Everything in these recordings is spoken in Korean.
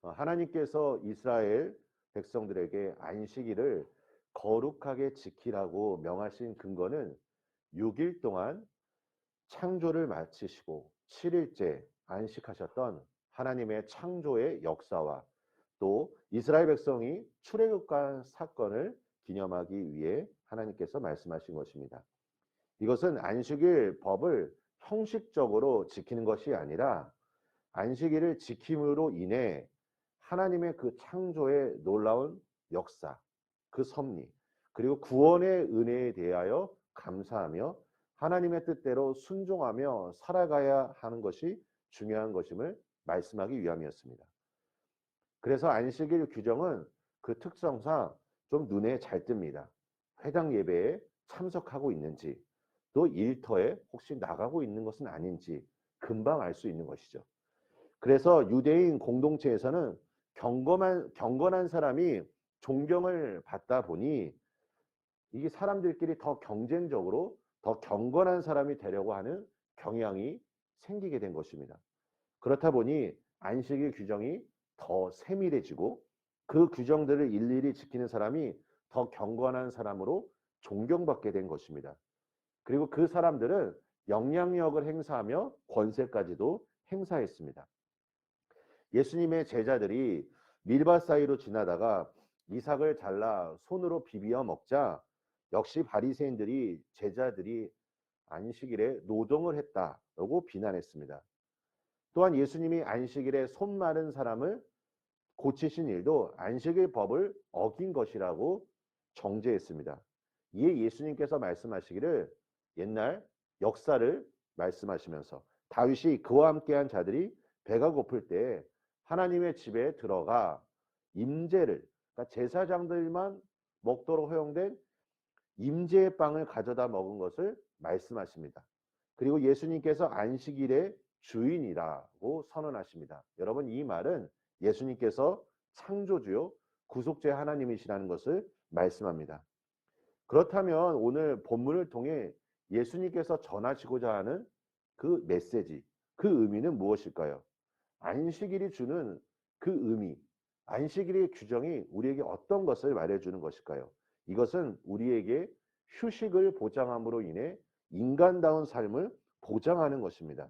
하나님께서 이스라엘 백성들에게 안식일을 거룩하게 지키라고 명하신 근거는 6일 동안 창조를 마치시고 7일째 안식하셨던 하나님의 창조의 역사와 또 이스라엘 백성이 출애굽한 사건을 기념하기 위해 하나님께서 말씀하신 것입니다. 이것은 안식일 법을 형식적으로 지키는 것이 아니라 안식일을 지킴으로 인해 하나님의 그 창조의 놀라운 역사, 그 섭리, 그리고 구원의 은혜에 대하여 감사하며 하나님의 뜻대로 순종하며 살아가야 하는 것이 중요한 것임을 말씀하기 위함이었습니다. 그래서 안식일 규정은 그 특성상 좀 눈에 잘 띕니다. 회당 예배에 참석하고 있는지, 또 일터에 혹시 나가고 있는 것은 아닌지 금방 알 수 있는 것이죠. 그래서 유대인 공동체에서는 경건한 사람이 존경을 받다 보니 이게 사람들끼리 더 경쟁적으로 더 경건한 사람이 되려고 하는 경향이 생기게 된 것입니다. 그렇다 보니 안식일 규정이 더 세밀해지고 그 규정들을 일일이 지키는 사람이 더 경건한 사람으로 존경받게 된 것입니다. 그리고 그 사람들은 영향력을 행사하며 권세까지도 행사했습니다. 예수님의 제자들이 밀밭 사이로 지나다가 이삭을 잘라 손으로 비비어 먹자 역시 바리새인들이 제자들이 안식일에 노동을 했다라고 비난했습니다. 또한 예수님이 안식일에 손 마른 사람을 고치신 일도 안식일 법을 어긴 것이라고 정죄했습니다. 이에 예수님께서 말씀하시기를 옛날 역사를 말씀하시면서 다윗이 그와 함께한 자들이 배가 고플 때 하나님의 집에 들어가 임재를, 그러니까 제사장들만 먹도록 허용된 임재의 빵을 가져다 먹은 것을 말씀하십니다. 그리고 예수님께서 안식일의 주인이라고 선언하십니다. 여러분, 이 말은 예수님께서 창조주요 구속주의 하나님이시라는 것을 말씀합니다. 그렇다면 오늘 본문을 통해 예수님께서 전하시고자 하는 그 메시지, 그 의미는 무엇일까요? 안식일이 주는 그 의미, 안식일의 규정이 우리에게 어떤 것을 말해주는 것일까요? 이것은 우리에게 휴식을 보장함으로 인해 인간다운 삶을 보장하는 것입니다.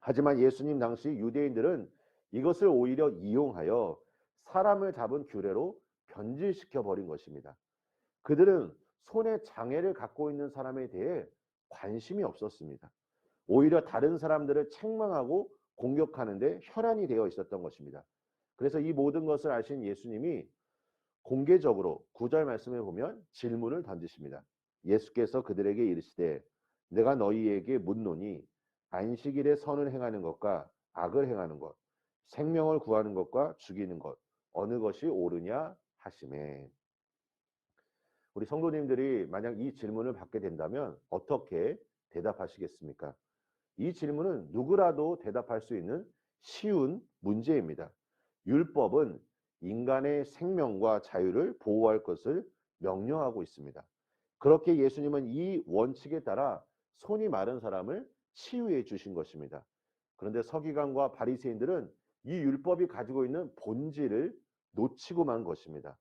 하지만 예수님 당시 유대인들은 이것을 오히려 이용하여 사람을 잡은 규례로 변질시켜 버린 것입니다. 그들은 손에 장애를 갖고 있는 사람에 대해 관심이 없었습니다. 오히려 다른 사람들을 책망하고 공격하는데 혈안이 되어 있었던 것입니다. 그래서 이 모든 것을 아신 예수님이 공개적으로 9절 말씀에 보면 질문을 던지십니다. 예수께서 그들에게 이르시되 내가 너희에게 묻노니 안식일에 선을 행하는 것과 악을 행하는 것, 생명을 구하는 것과 죽이는 것 어느 것이 옳으냐 하시매. 우리 성도님들이 만약 이 질문을 받게 된다면 어떻게 대답하시겠습니까? 이 질문은 누구라도 대답할 수 있는 쉬운 문제입니다. 율법은 인간의 생명과 자유를 보호할 것을 명령하고 있습니다. 그렇게 예수님은 이 원칙에 따라 손이 마른 사람을 치유해 주신 것입니다. 그런데 서기관과 바리새인들은 이 율법이 가지고 있는 본질을 놓치고 만 것입니다.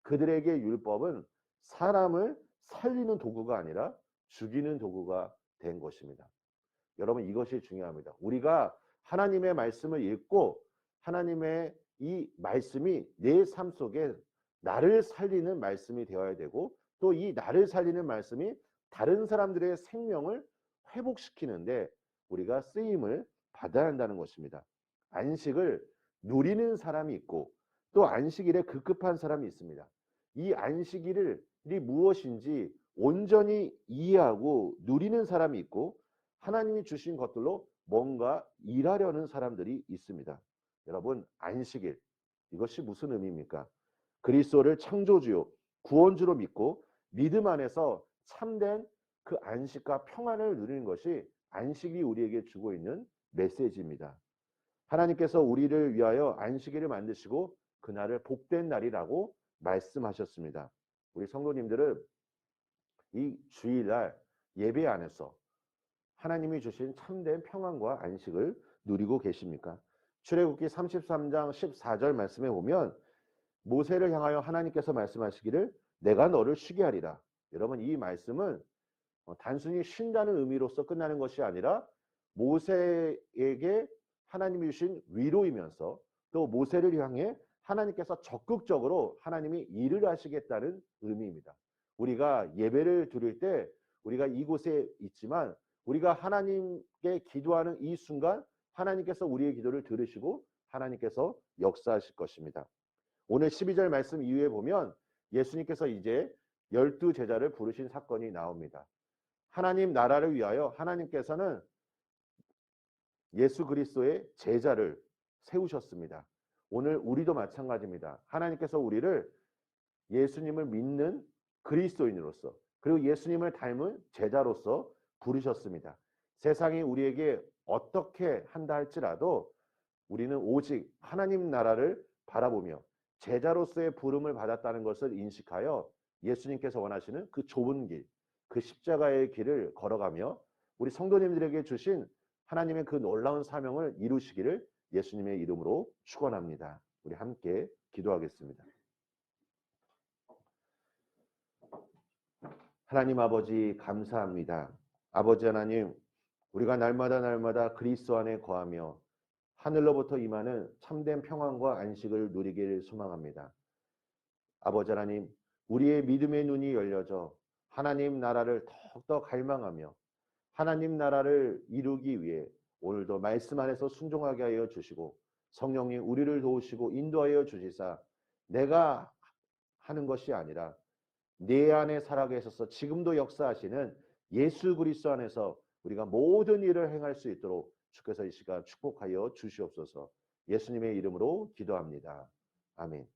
그들에게 율법은 사람을 살리는 도구가 아니라 죽이는 도구가 된 것입니다. 여러분, 이것이 중요합니다. 우리가 하나님의 말씀을 읽고 하나님의 이 말씀이 내 삶 속에 나를 살리는 말씀이 되어야 되고 또 이 나를 살리는 말씀이 다른 사람들의 생명을 회복시키는데 우리가 쓰임을 받아야 한다는 것입니다. 안식을 누리는 사람이 있고 또 안식일에 급급한 사람이 있습니다. 이 안식일이 무엇인지 온전히 이해하고 누리는 사람이 있고 하나님이 주신 것들로 뭔가 일하려는 사람들이 있습니다. 여러분, 안식일 이것이 무슨 의미입니까? 그리스도를 창조주요 구원주로 믿고 믿음 안에서 참된 그 안식과 평안을 누리는 것이 안식이 우리에게 주고 있는 메시지입니다. 하나님께서 우리를 위하여 안식일을 만드시고 그날을 복된 날이라고 말씀하셨습니다. 우리 성도님들은 이 주일날 예배 안에서 하나님이 주신 참된 평안과 안식을 누리고 계십니까? 출애굽기 33장 14절 말씀에 보면 모세를 향하여 하나님께서 말씀하시기를 내가 너를 쉬게 하리라. 여러분 이 말씀은 단순히 쉰다는 의미로서 끝나는 것이 아니라 모세에게 하나님이 주신 위로이면서 또 모세를 향해 하나님께서 적극적으로 하나님이 일을 하시겠다는 의미입니다. 우리가 예배를 드릴 때 우리가 이곳에 있지만 우리가 하나님께 기도하는 이 순간 하나님께서 우리의 기도를 들으시고 하나님께서 역사하실 것입니다. 오늘 12절 말씀 이후에 보면 예수님께서 이제 12제자를 부르신 사건이 나옵니다. 하나님 나라를 위하여 하나님께서는 예수 그리스도의 제자를 세우셨습니다. 오늘 우리도 마찬가지입니다. 하나님께서 우리를 예수님을 믿는 그리스도인으로서 그리고 예수님을 닮은 제자로서 부르셨습니다. 세상이 우리에게 어떻게 한다 할지라도 우리는 오직 하나님 나라를 바라보며 제자로서의 부름을 받았다는 것을 인식하여 예수님께서 원하시는 그 좁은 길, 그 십자가의 길을 걸어가며 우리 성도님들에게 주신 하나님의 그 놀라운 사명을 이루시기를 예수님의 이름으로 축원합니다. 우리 함께 기도하겠습니다. 하나님 아버지 감사합니다. 아버지 하나님, 우리가 날마다 그리스도 안에 거하며 하늘로부터 임하는 참된 평안과 안식을 누리기를 소망합니다. 아버지 하나님, 우리의 믿음의 눈이 열려져 하나님 나라를 더욱더 갈망하며 하나님 나라를 이루기 위해 오늘도 말씀 안에서 순종하게 하여 주시고 성령님 우리를 도우시고 인도하여 주시사 내가 하는 것이 아니라 내 안에 살아계 있어서 지금도 역사하시는 예수 그리스도 안에서 우리가 모든 일을 행할 수 있도록 주께서 이 시간 축복하여 주시옵소서. 예수님의 이름으로 기도합니다. 아멘.